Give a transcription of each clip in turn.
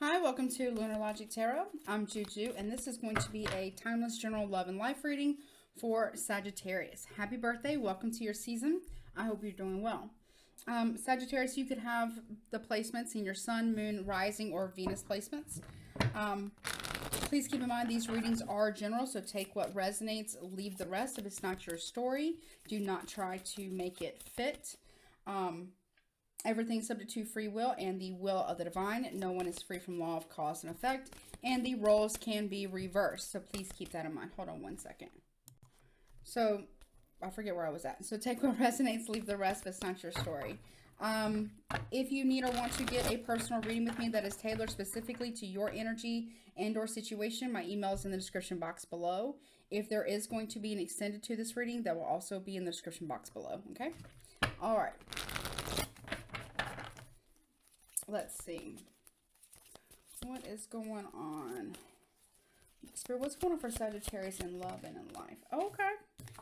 Hi, welcome to Lunar Logic Tarot. I'm Juju, and this is going to be a timeless general love and life reading for Sagittarius. Happy birthday. Welcome to your season. I hope you're doing well. Sagittarius, you could have the placements in your sun, moon, rising, or Venus placements. Please keep in mind these readings are general, so take what resonates, leave the rest. If it's not your story, do not try to make it fit. Everything's subject to free will and the will of the divine. No one is free from law of cause and effect. And the roles can be reversed. So please keep that in mind. Hold on one second. So I forget where I was at. So take what resonates, leave the rest, but it's not your story. If you need or want to get a personal reading with me that is tailored specifically to your energy and or situation, my email is in the description box below. If there is going to be an extended to this reading, that will also be in the description box below. Okay? All right. Let's see. What is going on? Spirit, what's going on for Sagittarius in love and in life? Okay.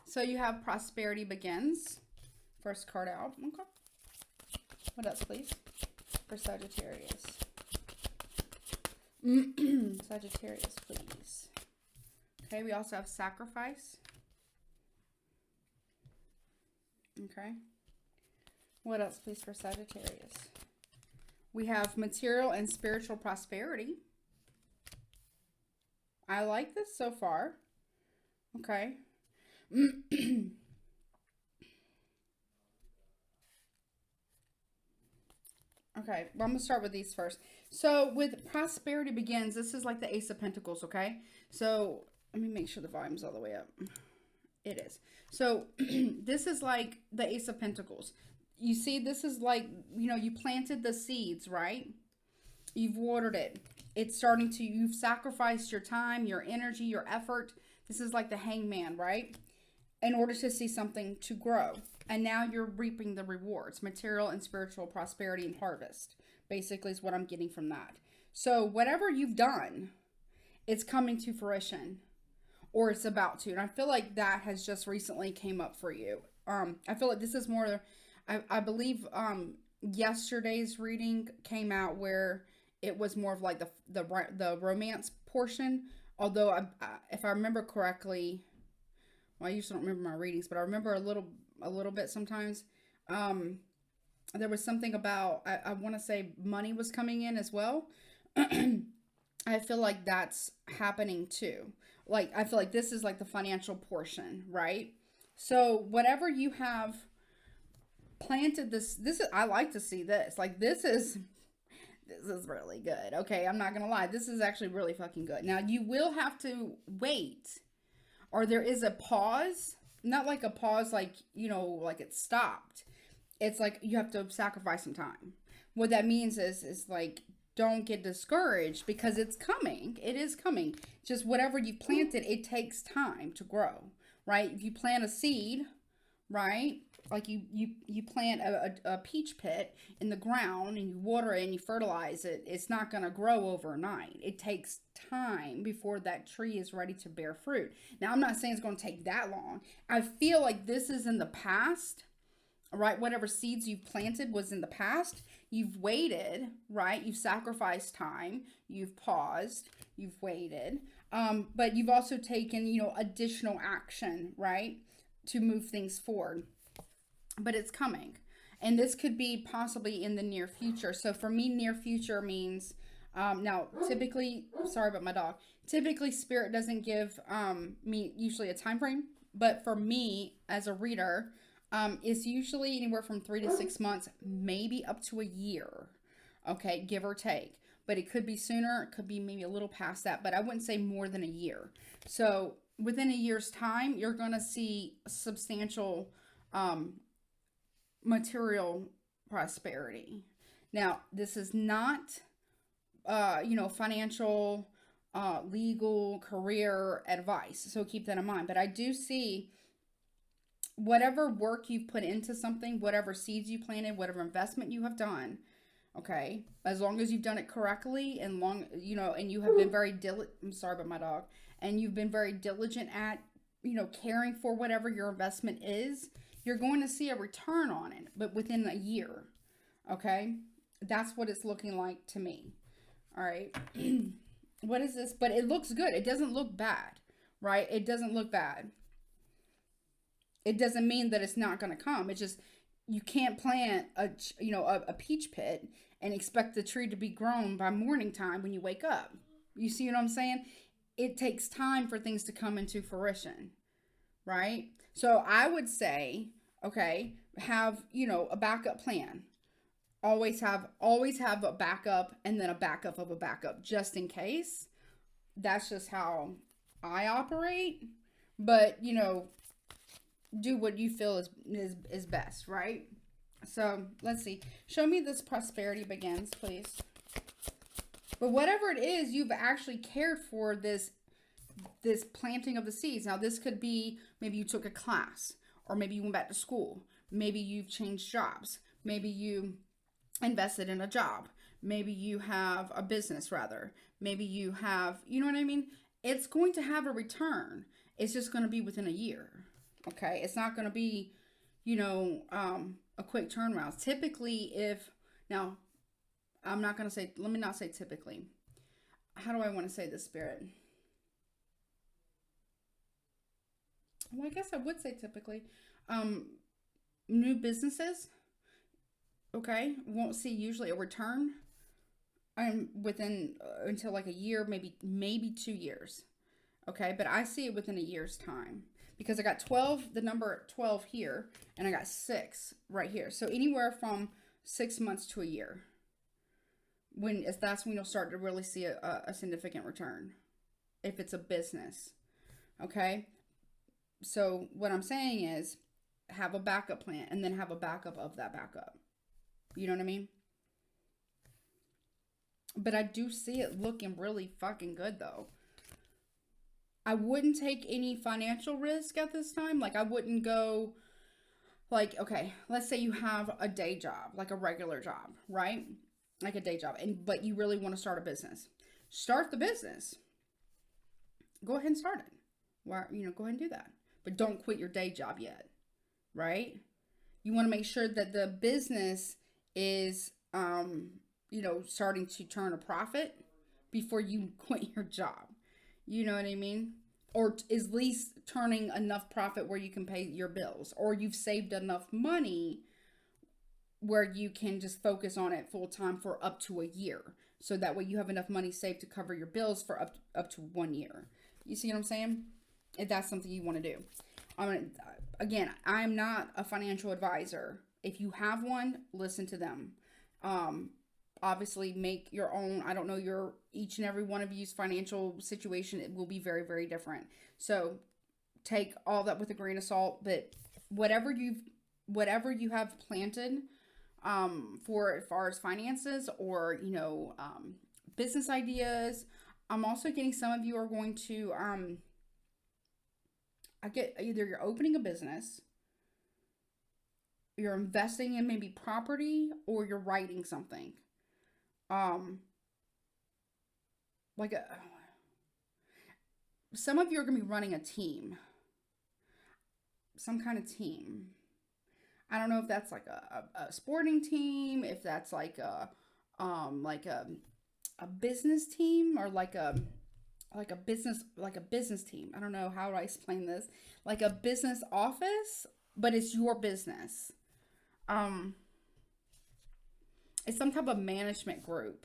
So you have prosperity begins. First card out. Okay. What else, please? For Sagittarius. Sagittarius, please. Okay, we also have sacrifice. Okay. What else, please, for Sagittarius? We have material and spiritual prosperity. I like this so far. Okay. Okay, well, I'm going to start with these first. So with prosperity begins, this is like the Ace of Pentacles, okay? So let me make sure the volume's all the way up. It is. So this is like the Ace of Pentacles. You see, this is like, you know, you planted the seeds, right? You've watered it. It's starting to, you've sacrificed your time, your energy, your effort. This is like the hangman, right? In order to see something to grow. And now you're reaping the rewards, material and spiritual prosperity and harvest. Basically is what I'm getting from that. So whatever you've done, it's coming to fruition. Or it's about to. And I feel like that has just recently came up for you. I feel like this is more... I believe yesterday's reading came out where it was more of like the romance portion. Although if I remember correctly, well, I usually don't remember my readings, but I remember a little bit sometimes. There was something about I want to say money was coming in as well. I feel like that's happening too. Like I feel like this is like the financial portion, right? So whatever you have planted, this is, I like to see this, like this is really good. Okay, I'm not gonna lie, this is actually really fucking good. Now you will have to wait, or there is a pause, not like a pause like, you know, like it stopped. It's like you have to sacrifice some time. What that means is like, don't get discouraged because it's coming. It is coming. Just whatever you planted, it takes time to grow, right? If you plant a seed, right, like you plant a peach pit in the ground and you water it and you fertilize it, it's not going to grow overnight. It takes time before that tree is ready to bear fruit. Now, I'm not saying it's going to take that long. I feel like this is in the past, right? Whatever seeds you've planted was in the past. You've waited, right? You've sacrificed time. You've paused. You've waited. But you've also taken, you know, additional action, right, to move things forward. But it's coming, and this could be possibly in the near future. So for me, near future means now typically, sorry about my dog, typically spirit doesn't give me usually a time frame, but for me as a reader, it's usually anywhere from 3 to 6 months, maybe up to a year, okay, give or take. But it could be sooner, it could be maybe a little past that, but I wouldn't say more than a year. So within a year's time, you're going to see substantial material prosperity. Now, this is not, you know, financial, legal, career advice. So keep that in mind. But I do see whatever work you've put into something, whatever seeds you planted, whatever investment you have done, okay, as long as you've done it correctly and long, you know, and you have been very diligent, I'm sorry about my dog, and you've been very diligent at, you know, caring for whatever your investment is, you're going to see a return on it, but within a year, okay? That's what it's looking like to me. All right. What is this? But it looks good. It doesn't look bad, right? It doesn't look bad. It doesn't mean that it's not going to come. It's just you can't plant a peach pit and expect the tree to be grown by morning time when you wake up. You see what I'm saying? It takes time for things to come into fruition, right? So I would say, okay, have, a backup plan. Always have a backup and then a backup of a backup just in case. That's just how I operate. But, do what you feel is best, right? So let's see. Show me this prosperity begins, please. But whatever it is, you've actually cared for this planting of the seeds. Now, this could be maybe you took a class, or maybe you went back to school. Maybe you've changed jobs. Maybe you invested in a job. Maybe you have a business, rather. Maybe you have, you know what I mean? It's going to have a return. It's just going to be within a year. Okay? It's not going to be, a quick turnaround. Typically, now, I'm not going to say, let me not say typically. How do I want to say this, Spirit? Well, I guess I would say typically. New businesses, okay, won't see usually a return within until like a year, maybe 2 years. Okay, but I see it within a year's time because I got 12, the number 12 here, and I got 6 right here. So anywhere from 6 months to a year. That's when you'll start to really see a significant return if it's a business. Okay, so what I'm saying is have a backup plan and then have a backup of that backup. You know what I mean? But I do see it looking really fucking good though. I wouldn't take any financial risk at this time. Like I wouldn't go like, okay, let's say you have a day job, like a regular job, right? Like a day job, but you really want to start a business. Start the business. Go ahead and start it. Well, go ahead and do that. But don't quit your day job yet, right? You want to make sure that the business is, starting to turn a profit before you quit your job. You know what I mean? Or is at least turning enough profit where you can pay your bills, or you've saved enough money where you can just focus on it full time for up to a year. So that way you have enough money saved to cover your bills for up to 1 year. You see what I'm saying? If that's something you want to do. Again, I'm not a financial advisor. If you have one, listen to them. Obviously make your own. I don't know each and every one of you's financial situation. It will be very, very different. So take all that with a grain of salt, but whatever you have planted, for as far as finances or, business ideas. I'm also getting some of you are going to, I get either you're opening a business, you're investing in maybe property, or you're writing something. Some of you are going to be running a team, some kind of team. I don't know if that's like a sporting team, if that's like a business team, or like a business team. I don't know how do I explain this. Like a business office, but it's your business. It's some type of management group.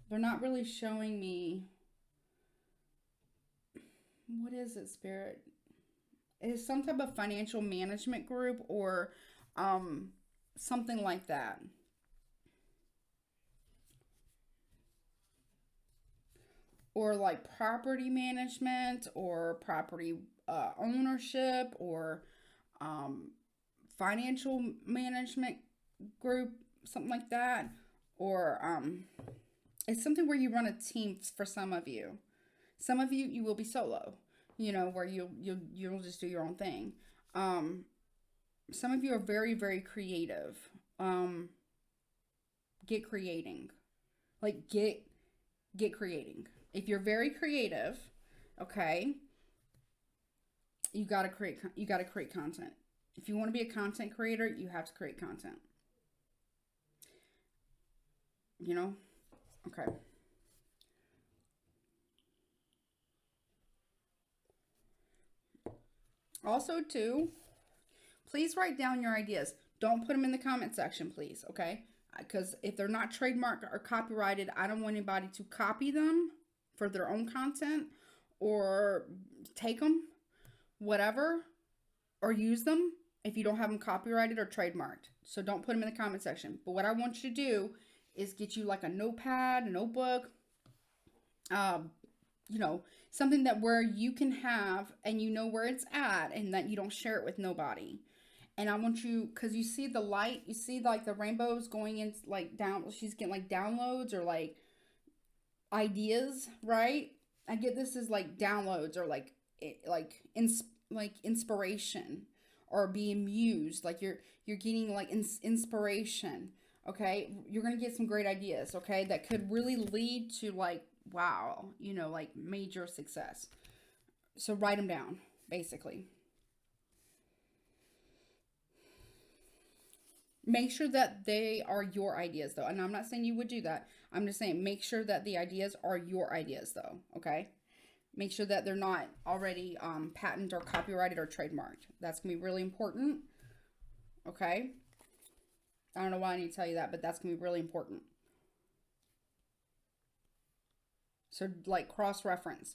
They're not really showing me. What is it, Spirit? It's some type of financial management group or something like that. Or like property management or property ownership or financial management group, something like that. Or it's something where you run a team for some of you. Some of you will be solo, where you'll just do your own thing. Some of you are very, very creative. Get creating. Like get creating. If you're very creative, okay, you got to create content. If you want to be a content creator, you have to create content. Okay. Also, too, please write down your ideas. Don't put them in the comment section, please, okay? Because if they're not trademarked or copyrighted, I don't want anybody to copy them for their own content or take them, whatever, or use them if you don't have them copyrighted or trademarked. So don't put them in the comment section. But what I want you to do is get you like a notepad, a notebook, you know, something that where you can have and you know where it's at and that you don't share it with nobody. And I want you, because you see the light, you see like the rainbows going in, like down, she's getting like downloads or like ideas, right? I get this as like downloads or like inspiration or being mused, like you're getting like inspiration, okay? You're gonna get some great ideas, okay, that could really lead to like, wow, you know, like major success. So write them down, basically. Make sure that they are your ideas, though. And I'm not saying you would do that. I'm just saying make sure that the ideas are your ideas, though. Okay? Make sure that they're not already patent or copyrighted or trademarked. That's going to be really important. Okay? I don't know why I need to tell you that, but that's going to be really important. So, like, cross-reference.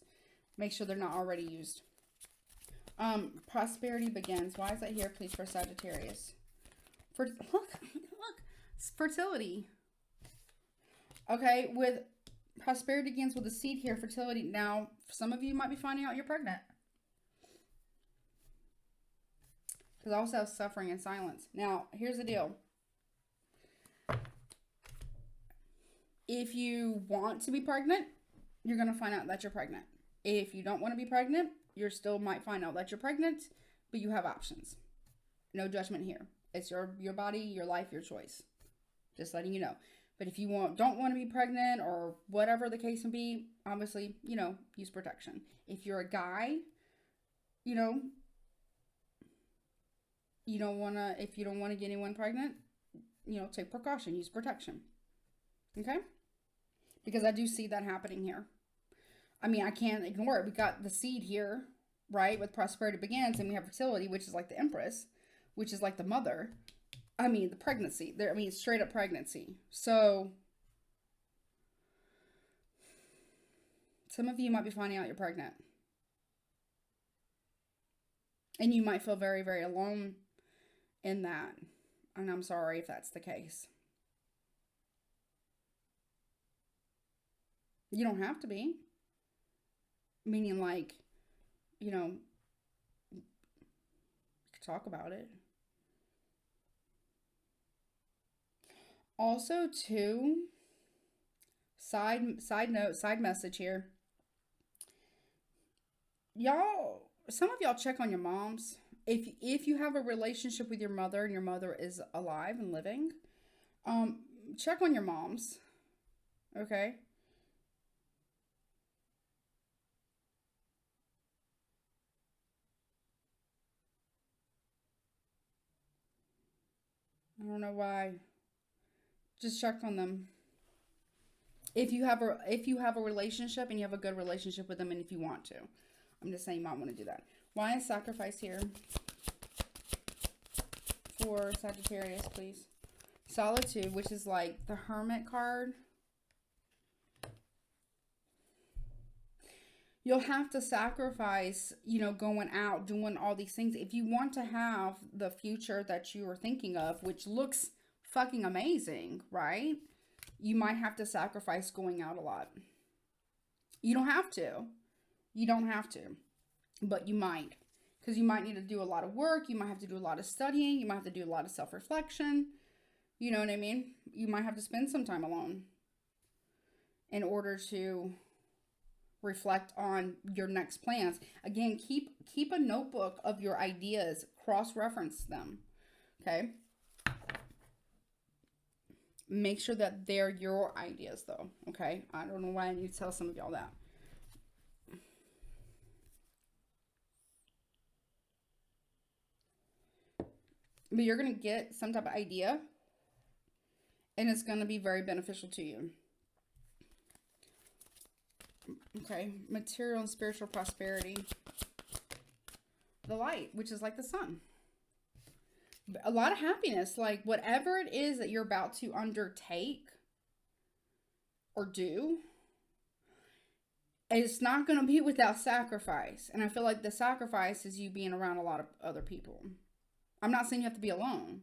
Make sure they're not already used. Prosperity begins. Why is that here, please, for Sagittarius? Look, fertility. Okay, with prosperity begins with a seed here, fertility. Now, some of you might be finding out you're pregnant. Because I also have suffering and silence. Now, here's the deal. If you want to be pregnant, you're going to find out that you're pregnant. If you don't want to be pregnant, you still might find out that you're pregnant, but you have options. No judgment here. It's your body, your life, your choice. Just letting you know. But if you don't want to be pregnant or whatever the case may be, obviously, you know, use protection. If you're a guy, you know, if you don't want to get anyone pregnant, you know, take precaution, use protection. Okay? Because I do see that happening here. I mean, I can't ignore it. We got the seed here, right? With prosperity begins, and we have fertility, which is like the Empress, which is like the mother. I mean, the pregnancy. Straight up pregnancy. So, some of you might be finding out you're pregnant. And you might feel very, very alone in that. And I'm sorry if that's the case. You don't have to be. Meaning, like, you know, you could talk about it. Also, too, side message here. Y'all, some of y'all check on your moms. If you have a relationship with your mother and your mother is alive and living, check on your moms. Okay? I don't know why. Just check on them. If you have a relationship and you have a good relationship with them, and if you want to, I'm just saying you might want to do that. Why is sacrifice here for Sagittarius, please? Solitude, which is like the Hermit card. You'll have to sacrifice, you know, going out, doing all these things. If you want to have the future that you are thinking of, which looks fucking amazing, right? You might have to sacrifice going out a lot. You don't have to. You don't have to. But you might. Because you might need to do a lot of work. You might have to do a lot of studying. You might have to do a lot of self-reflection. You know what I mean? You might have to spend some time alone in order to reflect on your next plans. Again, keep a notebook of your ideas. Cross-reference them. Okay? Make sure that they're your ideas, though. Okay? I don't know why I need to tell some of y'all that. But you're going to get some type of idea, and it's going to be very beneficial to you. Okay, material and spiritual prosperity. the light, which is like the sun. A lot of happiness, like whatever it is that you're about to undertake or do, it's not going to be without sacrifice. And I feel like the sacrifice is you being around a lot of other people. I'm not saying you have to be alone.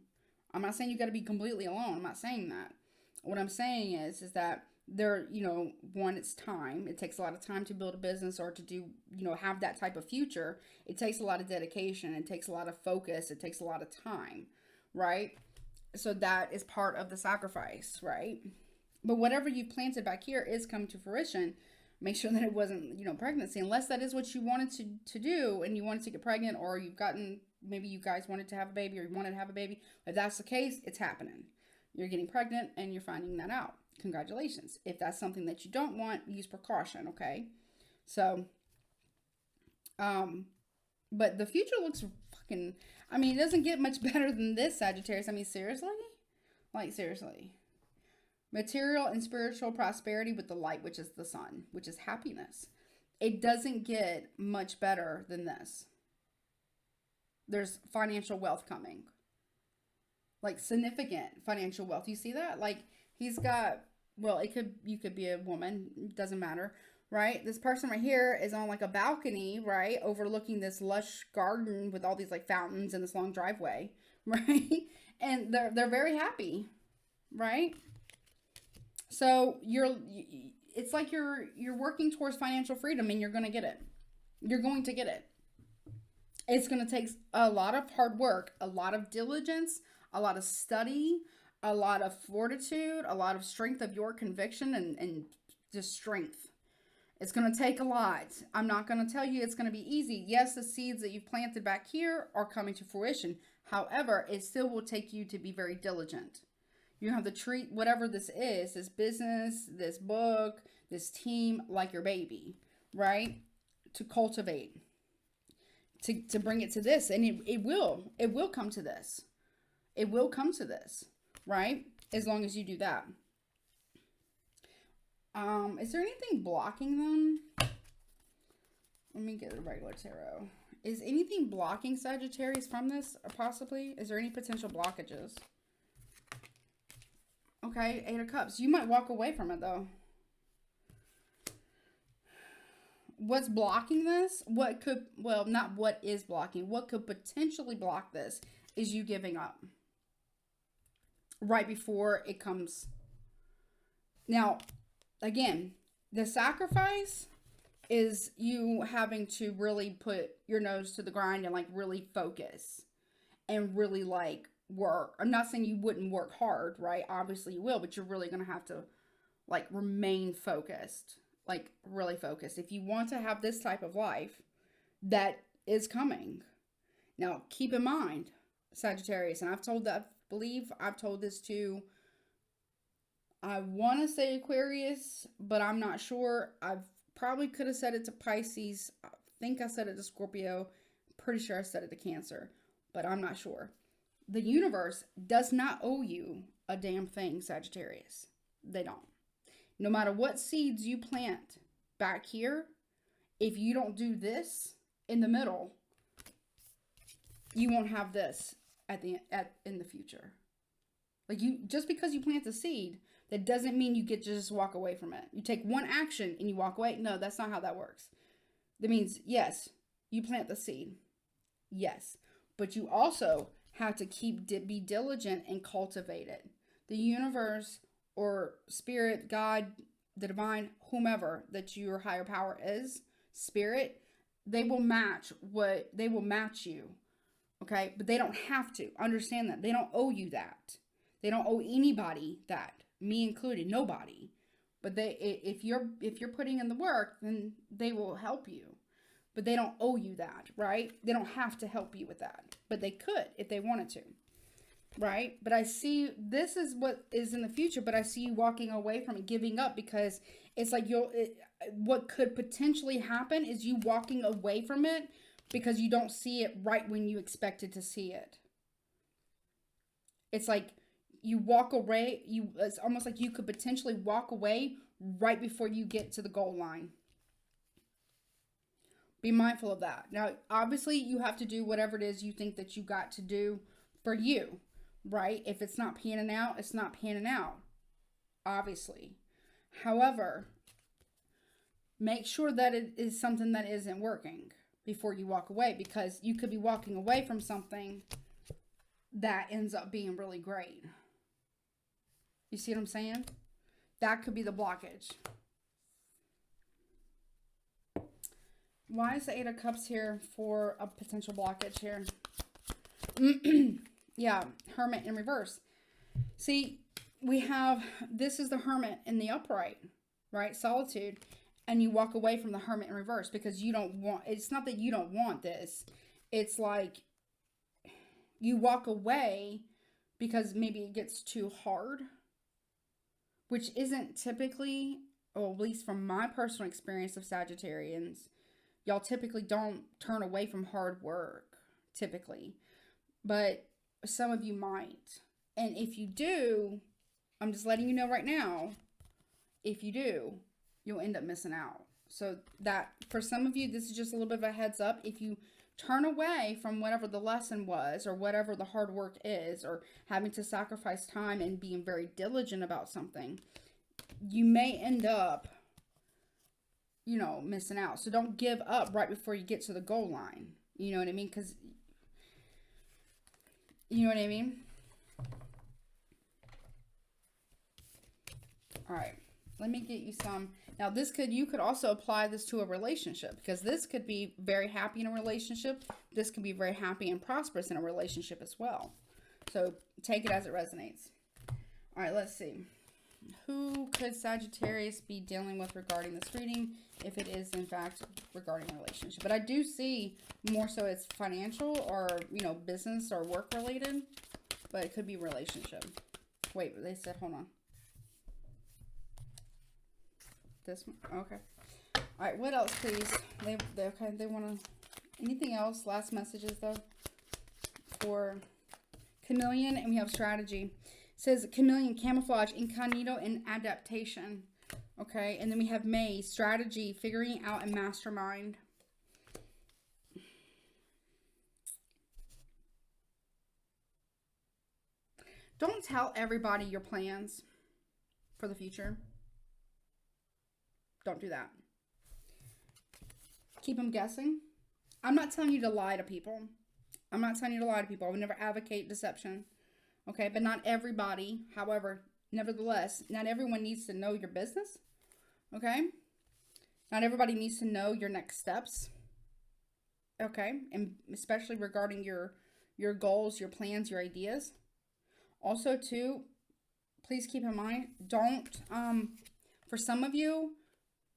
I'm not saying you got to be completely alone. I'm not saying that. What I'm saying is that there, one, it's time. It takes a lot of time to build a business or to do, have that type of future. It takes a lot of dedication. It takes a lot of focus. It takes a lot of time, right? So that is part of the sacrifice, right? But whatever you planted back here is coming to fruition. Make sure that it wasn't, pregnancy, unless that is what you wanted to do and you wanted to get pregnant, or maybe you guys wanted to have a baby or you wanted to have a baby. If that's the case, it's happening. You're getting pregnant and you're finding that out. Congratulations. If that's something that you don't want, use precaution, okay? So, but the future looks fucking, it doesn't get much better than this, Sagittarius. Seriously? Like, seriously. Material and spiritual prosperity with the light, which is the sun, which is happiness. It doesn't get much better than this. There's financial wealth coming. Like significant financial wealth. You see that? Like he's got, you could be a woman. It doesn't matter, right? This person right here is on like a balcony, right? Overlooking this lush garden with all these like fountains and this long driveway, right? And they're very happy, right? So it's like you're working towards financial freedom and you're going to get it. You're going to get it. It's going to take a lot of hard work, a lot of diligence, a lot of study, a lot of fortitude, a lot of strength of your conviction and just strength. It's going to take a lot. I'm not going to tell you it's going to be easy. Yes, the seeds that you've planted back here are coming to fruition. However, it still will take you to be very diligent. You have to treat whatever this is, this business, this book, this team, like your baby, right? To cultivate, to bring it to this. And it will come to this. It will come to this, right? As long as you do that. Is there anything blocking them? Let me get the regular tarot. Is anything blocking Sagittarius from this, possibly? Is there any potential blockages? Okay, 8 of Cups. You might walk away from it, though. What's blocking this? Not what is blocking. What could potentially block this is you giving up. Right before it comes. Now, again, the sacrifice is you having to really put your nose to the grind and, like, really focus. And really, like, work. I'm not saying you wouldn't work hard, right? Obviously you will, but you're really going to have to like remain focused, like really focused. If you want to have this type of life that is coming. Now, keep in mind, Sagittarius, and I believe I've told this to, I want to say Aquarius, but I'm not sure. I've probably could have said it to Pisces. I think I said it to Scorpio. Pretty sure I said it to Cancer, but I'm not sure. The universe does not owe you a damn thing, Sagittarius. They don't. No matter what seeds you plant back here, if you don't do this in the middle, you won't have this in the future. Like just because you plant the seed, that doesn't mean you get to just walk away from it. You take one action and you walk away. No, that's not how that works. That means, yes, you plant the seed. Yes. But you also have to be diligent and cultivate it. The universe or spirit, God, the divine, whomever that your higher power is, spirit, they will match you. Okay? But they don't have to. Understand that. They don't owe you that. They don't owe anybody that. Me included. Nobody. But if you're putting in the work, then they will help you. But they don't owe you that, right? They don't have to help you with that. But they could if they wanted to, right? But I see this is what is in the future, but I see you walking away from it, giving up, because it's like what could potentially happen is you walking away from it because you don't see it right when you expected to see it. It's like you walk away, it's almost like you could potentially walk away right before you get to the goal line. Be mindful of that. Now, obviously, you have to do whatever it is you think that you got to do for you, right? If it's not panning out, it's not panning out, obviously. However, make sure that it is something that isn't working before you walk away, because you could be walking away from something that ends up being really great. You see what I'm saying? That could be the blockage. Why is the Eight of Cups here for a potential blockage here? Yeah, Hermit in reverse. See, we have, this is the Hermit in the upright, right? Solitude. And you walk away from the Hermit in reverse because you don't want, it's not that you don't want this. It's like you walk away because maybe it gets too hard, which isn't typically, or at least from my personal experience of Sagittarians, y'all typically don't turn away from hard work, typically. But some of you might. And if you do, I'm just letting you know right now, if you do, you'll end up missing out. So that, for some of you, this is just a little bit of a heads up. If you turn away from whatever the lesson was, or whatever the hard work is, or having to sacrifice time and being very diligent about something, you may end up, you know, missing out. So don't give up right before you get to the goal line. You know what I mean? Because, you know what I mean? All right. Let me get you some. Now, this could, you could also apply this to a relationship, because this could be very happy in a relationship. This could be very happy and prosperous in a relationship as well. So take it as it resonates. All right, let's see. Who could Sagittarius be dealing with regarding this reading, if it is in fact regarding a relationship? But I do see more so it's financial or, you know, business or work related, but it could be relationship. Wait, they said, hold on. This one, okay. All right, what else, please? They okay. They want to. Anything else? Last messages though for Chameleon, and we have strategy. It says Chameleon, camouflage, incognito, and adaptation. Okay, and then we have May, strategy, figuring out, and mastermind. Don't tell everybody your plans for the future. Don't do that. Keep them guessing. I'm not telling you to lie to people. I'm not telling you to lie to people. I would never advocate deception. Okay, but not everybody. However, nevertheless, not everyone needs to know your business. Okay? Not everybody needs to know your next steps. Okay? And especially regarding your goals, your plans, your ideas. Also, too, please keep in mind, don't, for some of you,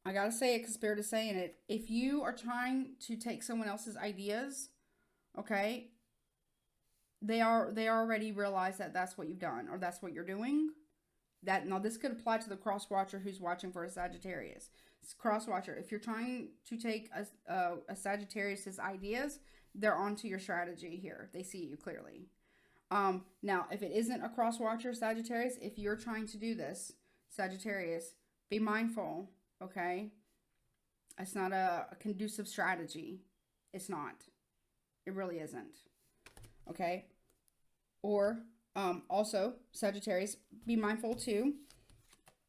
I gotta say it because Spirit is saying it. If you are trying to take someone else's ideas, okay, they already realize that that's what you've done, or that's what you're doing. That, now this could apply to the cross watcher who's watching for a Sagittarius. It's cross watcher. If you're trying to take a Sagittarius's ideas, they're onto your strategy here. They see you clearly. Now, if it isn't a cross watcher Sagittarius, if you're trying to do this, Sagittarius, be mindful. Okay, it's not a conducive strategy. It's not. It really isn't. Okay, or also Sagittarius, be mindful too.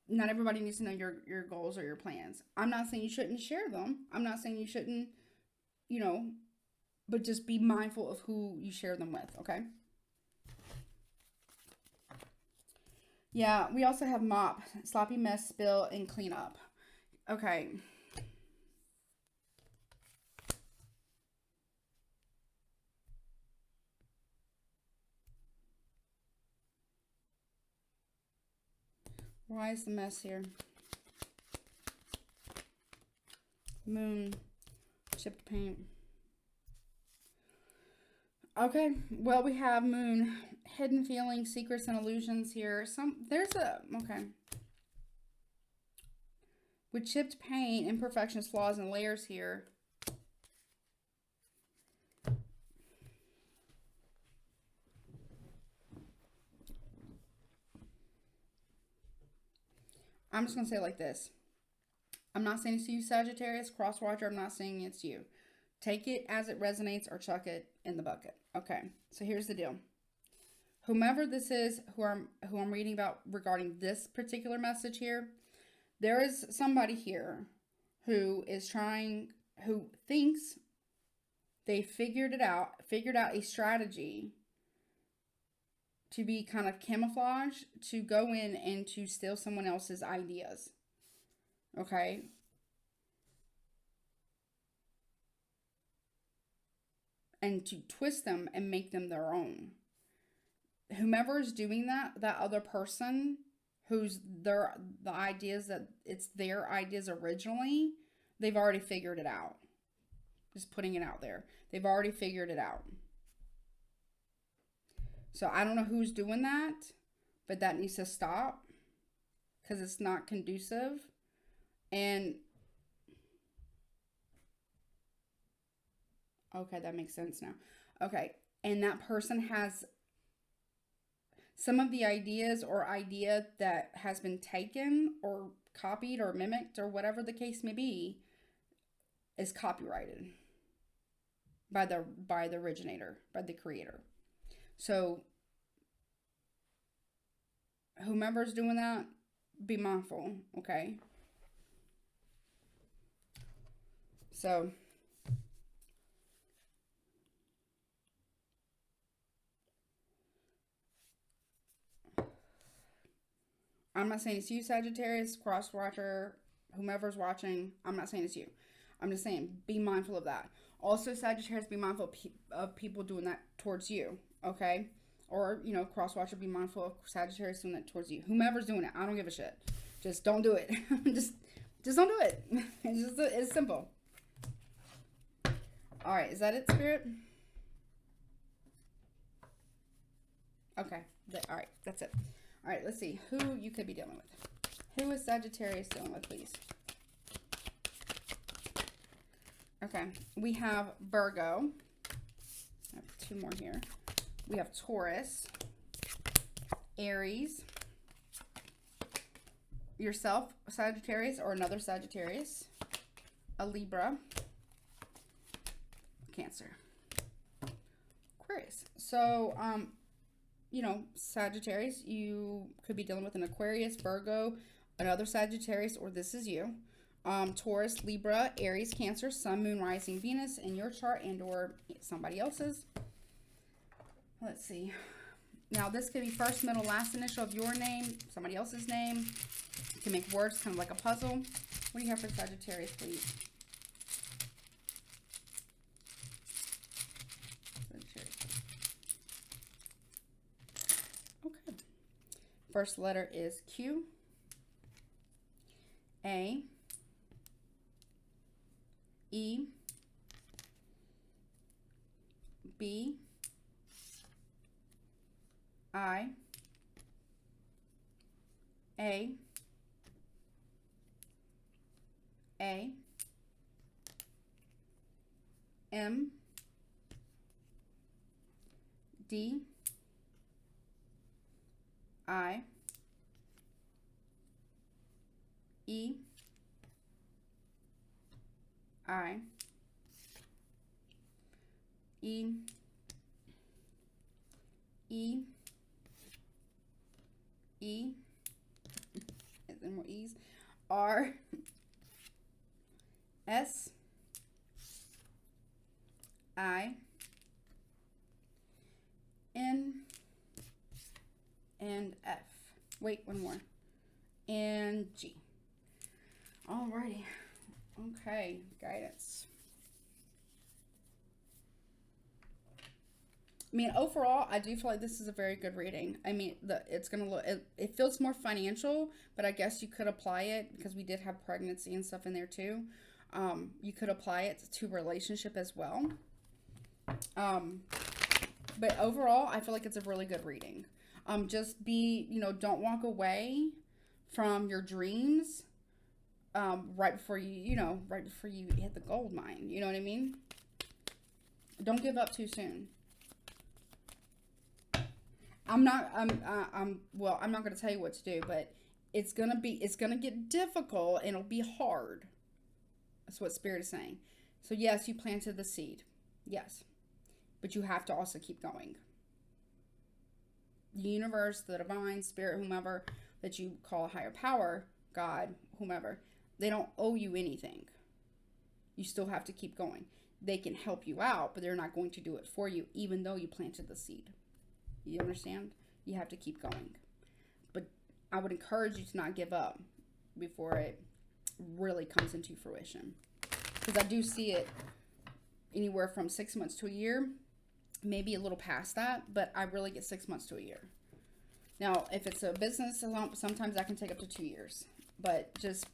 Not everybody needs to know your goals or your plans. I'm not saying you shouldn't share them. I'm not saying you shouldn't, you know, but just be mindful of who you share them with. Okay. Yeah, we also have mop, sloppy mess, spill, and clean up. Okay. Why is the mess here? Moon, chipped paint. Okay, well, we have Moon, hidden feelings, secrets, and illusions here. Okay. With chipped paint, imperfections, flaws, and layers here. I'm just going to say it like this. I'm not saying it's you, Sagittarius, cross watcher. I'm not saying it's you. Take it as it resonates or chuck it in the bucket. Okay, so here's the deal. Whomever this is who I'm reading about regarding this particular message here, there is somebody here who thinks they figured out a strategy to be kind of camouflage, to go in and to steal someone else's ideas. Okay? And to twist them and make them their own. Whomever is doing that other person who's the ideas that it's their ideas originally, they've already figured it out. Just putting it out there. They've already figured it out. So I don't know who's doing that, but that needs to stop because it's not conducive. And okay, that makes sense now. Okay, and that person has some of the ideas or idea that has been taken or copied or mimicked or whatever the case may be is copyrighted by the originator, by the creator. So whomever's doing that, be mindful, okay? So I'm not saying it's you, Sagittarius, cross-watcher, whomever's watching. I'm not saying it's you. I'm just saying be mindful of that. Also, Sagittarius, be mindful of people doing that towards you, okay? Or, you know, cross-watcher, be mindful of Sagittarius doing that towards you. Whomever's doing it, I don't give a shit. Just don't do it. just don't do it. It's simple. All right, is that it, Spirit? Okay, all right, that's it. All right, let's see who you could be dealing with. Who is Sagittarius dealing with, please? Okay, we have Virgo. I have two more here. We have Taurus, Aries, yourself, Sagittarius, or another Sagittarius, a Libra, Cancer, Aquarius. So, you know, Sagittarius, you could be dealing with an Aquarius, Virgo, another Sagittarius, or this is you. Taurus, Libra, Aries, Cancer, Sun, Moon, Rising, Venus in your chart and or somebody else's. Let's see. Now, this could be first, middle, last initial of your name, somebody else's name. You can make words kind of like a puzzle. What do you have for Sagittarius, please? Sagittarius. Okay. First letter is Q, A, E, B, I, A, M, D, I, E, I, E, E, E, and then more E's, R, S, I, N, and F. Wait, one more. And G. Alrighty. Okay, guidance. I mean, overall, I do feel like this is a very good reading. I mean, it's going to look, it feels more financial, but I guess you could apply it because we did have pregnancy and stuff in there too. You could apply it to relationship as well. But overall, I feel like it's a really good reading. Just be, you know, don't walk away from your dreams right before you hit the gold mine. You know what I mean? Don't give up too soon. I'm not going to tell you what to do, but it's going to get difficult and it'll be hard. That's what Spirit is saying. So yes, you planted the seed. Yes. But you have to also keep going. The universe, the divine, spirit, whomever that you call a higher power, God, whomever, they don't owe you anything. You still have to keep going. They can help you out, but they're not going to do it for you, even though you planted the seed. You understand? You have to keep going. But I would encourage you to not give up before it really comes into fruition. Because I do see it anywhere from 6 months to a year, maybe a little past that, but I really get 6 months to a year. Now, if it's a business, sometimes that can take up to 2 years. But just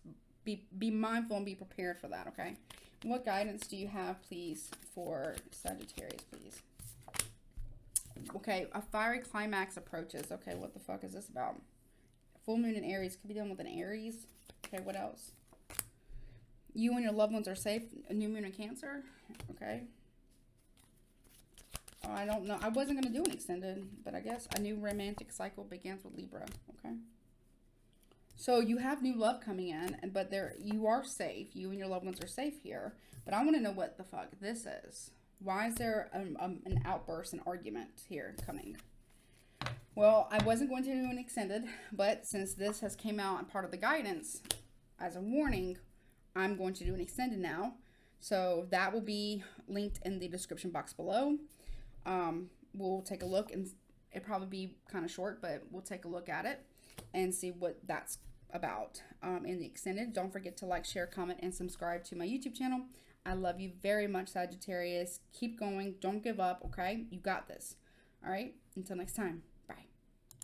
be mindful and be prepared for that, okay? What guidance do you have, please, for Sagittarius, please? Okay, a fiery climax approaches. Okay, what the fuck is this about? Full moon in Aries. Could be done with an Aries. Okay, what else? You and your loved ones are safe. A new moon in Cancer. Okay. Oh, I don't know. I wasn't going to do an extended, but I guess a new romantic cycle begins with Libra. Okay. So you have new love coming in, but you are safe. You and your loved ones are safe here. But I want to know what the fuck this is. Why is there an outburst, an argument here coming? Well, I wasn't going to do an extended, but since this has came out and part of the guidance as a warning, I'm going to do an extended now. So that will be linked in the description box below. We'll take a look, and it'll probably be kind of short, but we'll take a look at it and see what that's about in the extended. Don't forget to like, share, comment, and subscribe to my YouTube channel. I love you very much, Sagittarius. Keep going. Don't give up, okay? You got this. All right? Until next time.